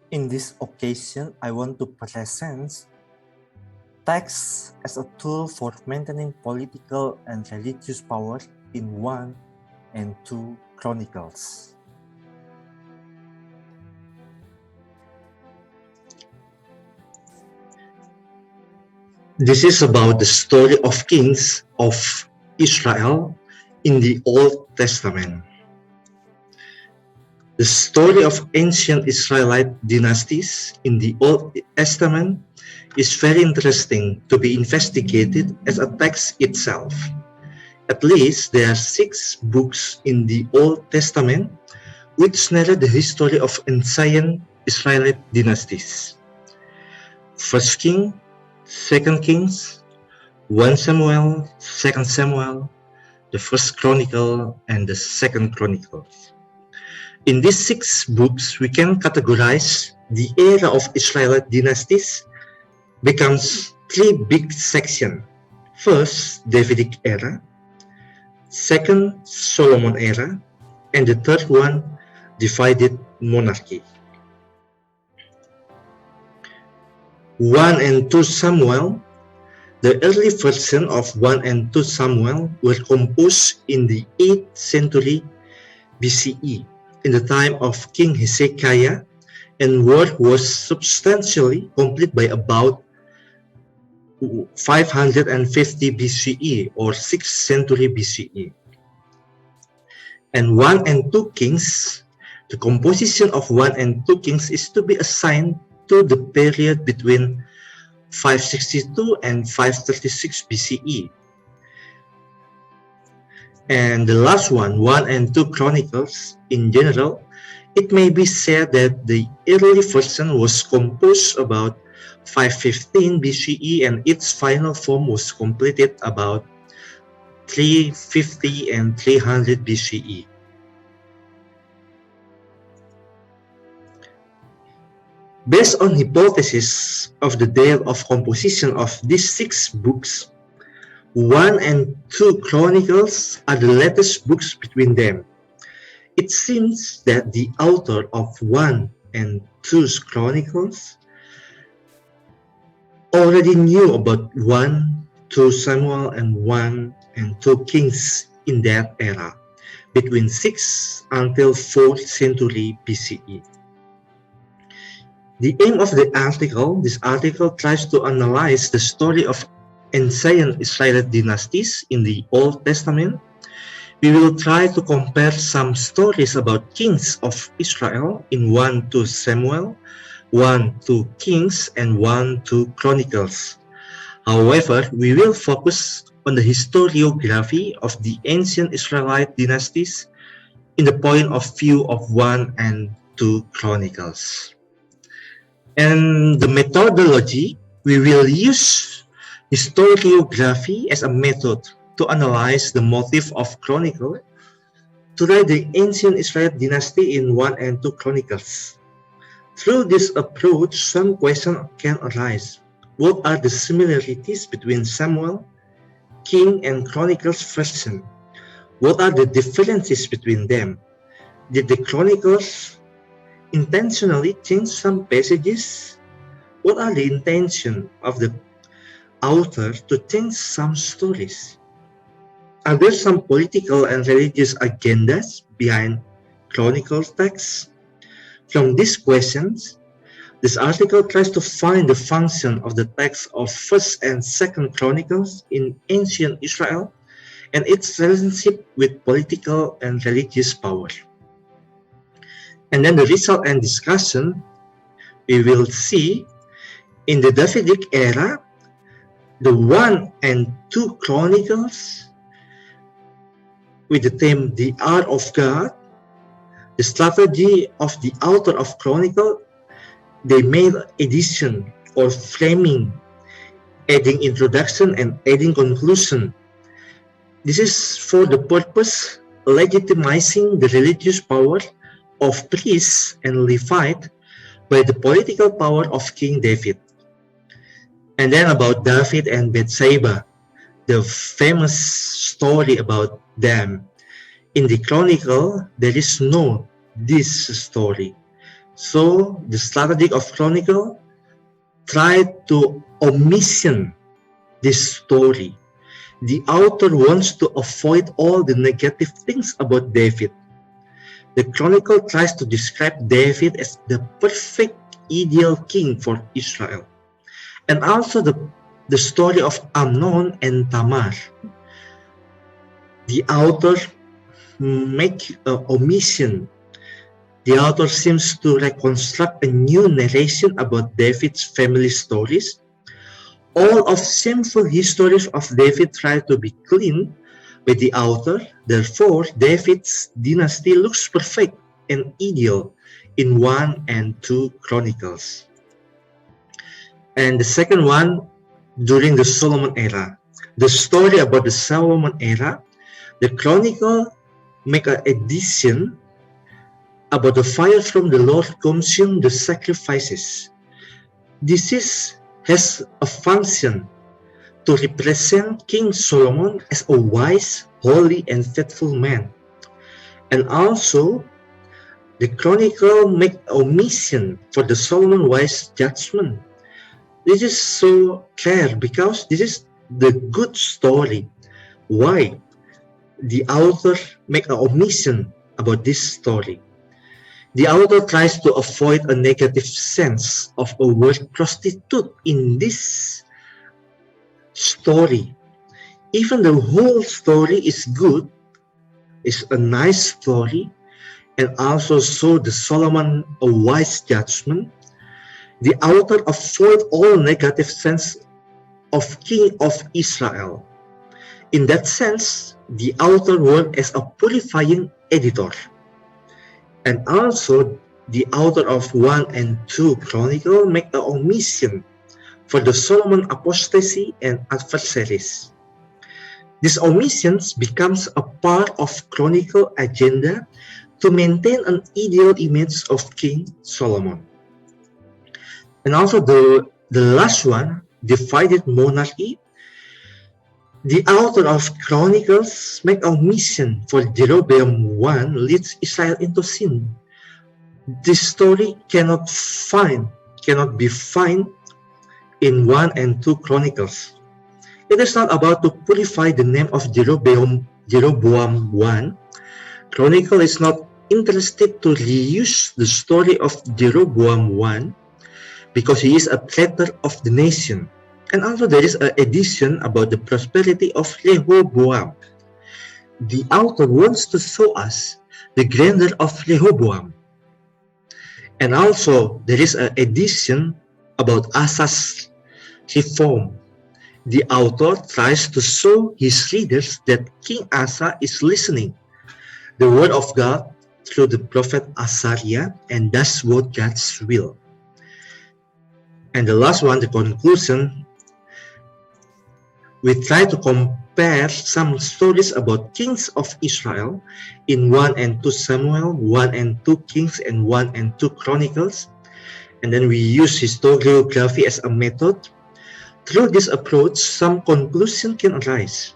In this occasion, I want to present text as a tool for maintaining political and religious power in 1 and 2 Chronicles. This is about the story of kings of Israel in the Old Testament. The story of ancient Israelite dynasties in the Old Testament is very interesting to be investigated as a text itself. At least there are 6 books in the Old Testament which narrate the history of ancient Israelite dynasties. 1 King, 2 Kings, 1 Samuel, 2 Samuel, the 1st Chronicle, and the 2nd Chronicles. In these 6 books, we can categorize the era of Israelite dynasties becomes 3 big sections. First, Davidic Era, second, Solomon Era, and the third one, Divided Monarchy. 1 and 2 Samuel. The early version of 1 and 2 Samuel were composed in the 8th century BCE, in the time of King Hezekiah, and work was substantially complete by about 550 BCE or 6th century BCE. And 1 and 2 Kings, the composition of 1 and 2 Kings is to be assigned to the period between 562 and 536 BCE. And the last one, 1 and 2 Chronicles, in general, it may be said that the early version was composed about 515 BCE and its final form was completed about 350 and 300 BCE. Based on hypothesis of the date of composition of these 6 books, 1 and 2 Chronicles are the latest books between them. It seems that the author of 1 and 2 Chronicles already knew about 1, 2 Samuel and 1 and 2 Kings in that era, between 6th until 4th century BCE. The aim of this article tries to analyze the story of ancient Israelite dynasties in the Old Testament. We will try to compare some stories about kings of Israel in 1 to Samuel, 1 to Kings, and 1 to Chronicles. However, we will focus on the historiography of the ancient Israelite dynasties in the point of view of 1 and 2 Chronicles. And the methodology, we will use historiography as a method to analyze the motive of Chronicle to write the ancient Israelite dynasty in 1 and 2 Chronicles. Through this approach, some questions can arise. What are the similarities between Samuel, King, and Chronicles version? What are the differences between them? Did the Chronicles intentionally change some passages? What are the intentions of the author to change some stories? Are there some political and religious agendas behind Chronicles texts? From these questions, this article tries to find the function of the text of 1st and 2nd Chronicles in ancient Israel and its relationship with political and religious power. And then the result and discussion, we will see in the Davidic era, the 1 and 2 Chronicles with the theme The Art of God, the strategy of the author of Chronicle, they made addition or framing, adding introduction and adding conclusion. This is for the purpose legitimizing the religious power of priests and Levite by the political power of King David. And then about David and Bathsheba, the famous story about them. In the Chronicle, there is no this story. So the strategy of Chronicle tried to omission this story. The author wants to avoid all the negative things about David. The Chronicle tries to describe David as the perfect ideal king for Israel. And also the story of Amnon and Tamar. The author make an omission. The author seems to reconstruct a new narration about David's family stories. All of sinful histories of David try to be cleaned by the author. Therefore, David's dynasty looks perfect and ideal in 1 and 2 Chronicles. And the second one, during the Solomon era. The story about the Solomon era, the Chronicle make an addition about the fire from the Lord consumed the sacrifices. This has a function to represent King Solomon as a wise, holy, and faithful man. And also, the Chronicle make omission for the Solomon wise judgment. This is so clear because this is the good story. Why? The author make an omission about this story. The author tries to avoid a negative sense of a word prostitute in this story. Even the whole story is good, is a nice story, and also show the Solomon a wise judgment. The author avoid all negative sense of King of Israel. In that sense, the author worked as a purifying editor. And also, the author of 1 and 2 Chronicle make an omission for the Solomon apostasy and adversaries. This omissions becomes a part of Chronicle agenda to maintain an ideal image of King Solomon. And also the last one, Divided Monarchy. The author of Chronicles make omission for Jeroboam I leads Israel into sin. This story cannot be found in 1 and 2 Chronicles. It is not about to purify the name of Jeroboam I. Chronicle is not interested to reuse the story of Jeroboam I because he is a traitor of the nation. And also there is an addition about the prosperity of Rehoboam. The author wants to show us the grandeur of Rehoboam. And also there is an addition about Asa's reform. The author tries to show his readers that King Asa is listening the word of God through the prophet Azariah, and that's what God's will. And the last one, the conclusion, we try to compare some stories about kings of Israel in 1 and 2 Samuel, 1 and 2 Kings, and 1 and 2 Chronicles. And then we use historiography as a method. Through this approach, some conclusion can arise.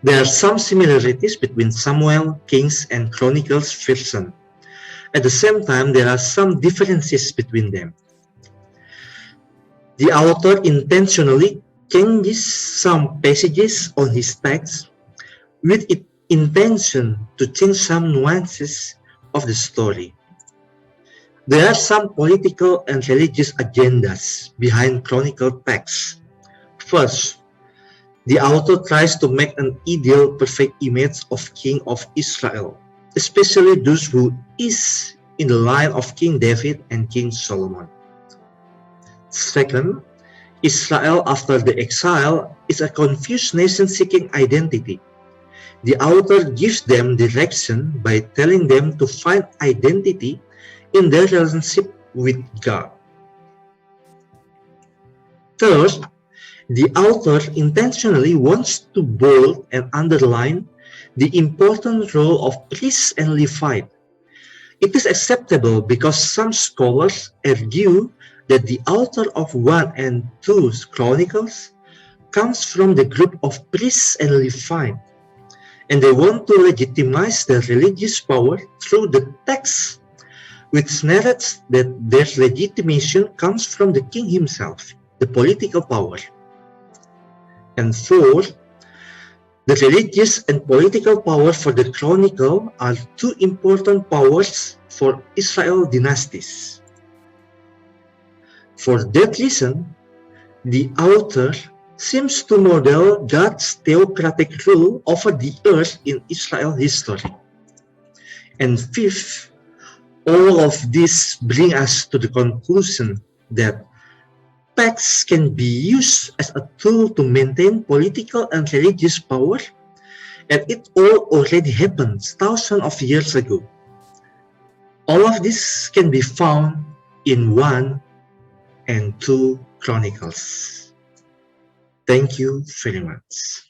There are some similarities between Samuel, Kings, and Chronicles version. At the same time, there are some differences between them. The author intentionally changes some passages on his text with intention to change some nuances of the story. There are some political and religious agendas behind Chronicle texts. First, the author tries to make an ideal, perfect image of King of Israel, especially those who is in the line of King David and King Solomon. Second, Israel after the exile is a confused nation seeking identity. The author gives them direction by telling them to find identity in their relationship with God. Third, the author intentionally wants to bold and underline the important role of priests and Levite. It is acceptable because some scholars argue that the author of 1 and 2 Chronicles comes from the group of priests and Levite, and they want to legitimize their religious power through the text which narrates that their legitimation comes from the king himself, the political power. And 4, the religious and political power for the Chronicle are two important powers for Israel dynasties. For that reason, the author seems to model God's theocratic rule over the earth in Israel history. And 5th, all of this brings us to the conclusion that texts can be used as a tool to maintain political and religious power, and it all already happened thousands of years ago. All of this can be found in 1 and 2 Chronicles. Thank you very much.